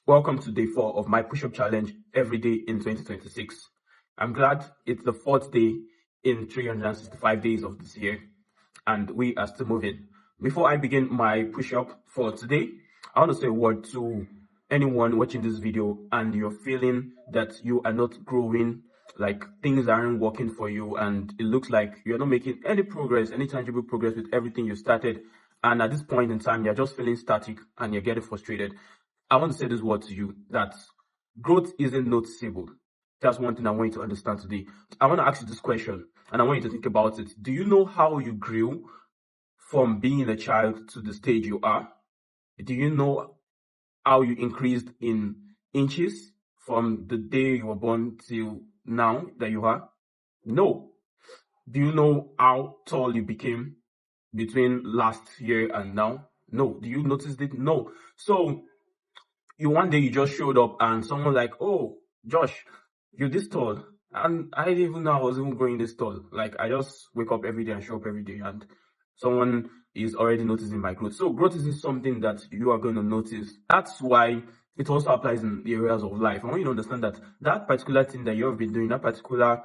Welcome to day 4 of my push-up challenge every day in 2026. I'm glad it's the 4th day in 365 days of this year and we are still moving. Before I begin my push-up for today, I want to say a word to anyone watching this video and you're feeling that you are not growing, like things aren't working for you and it looks like you're not making any progress, any tangible progress with everything you started. And at this point in time, you're just feeling static and you're getting frustrated. I want to say this word to you, that growth isn't noticeable. That's one thing I want you to understand today. I want to ask you this question and I want you to think about it. Do you know how you grew from being a child to the stage you are? Do you know how you increased in inches from the day you were born till now that you are? No. Do you know how tall you became between last year and now? No. Do you notice it? No. So one day you just showed up and someone like, oh, Josh, you're this tall. And I didn't even know I was even growing this tall. Like, I just wake up every day and show up every day and someone is already noticing my growth. So growth isn't something that you are going to notice. That's why it also applies in the areas of life. I want you to understand that that particular thing that you have been doing, that particular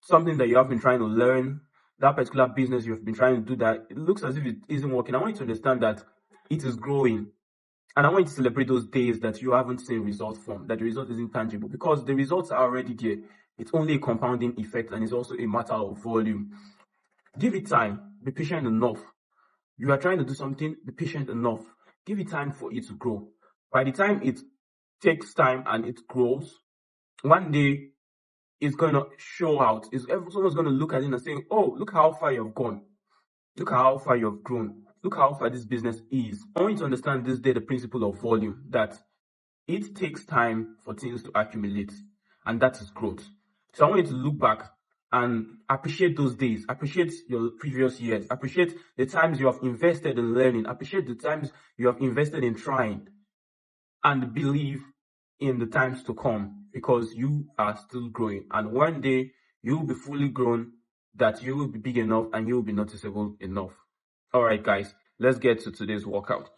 something that you have been trying to learn, that particular business you've been trying to do, that it looks as if it isn't working. I want you to understand that it is growing. And I want you to celebrate those days that you haven't seen results from, that the result isn't tangible, because the results are already there. It's only a compounding effect and it's also a matter of volume. Give it time. Be patient enough. You are trying to do something, be patient enough. Give it time for it to grow. By the time it takes time and it grows, one day it's going to show out. Someone's going to look at it and say, oh, look how far you've gone. Look how far you've grown. Look how far this business is. I want you to understand this day the principle of volume, that it takes time for things to accumulate, and that is growth. So I want you to look back and appreciate those days, appreciate your previous years, appreciate the times you have invested in learning, appreciate the times you have invested in trying, and believe in the times to come, because you are still growing. And one day you will be fully grown, that you will be big enough and you will be noticeable enough. All right, guys, let's get to today's workout.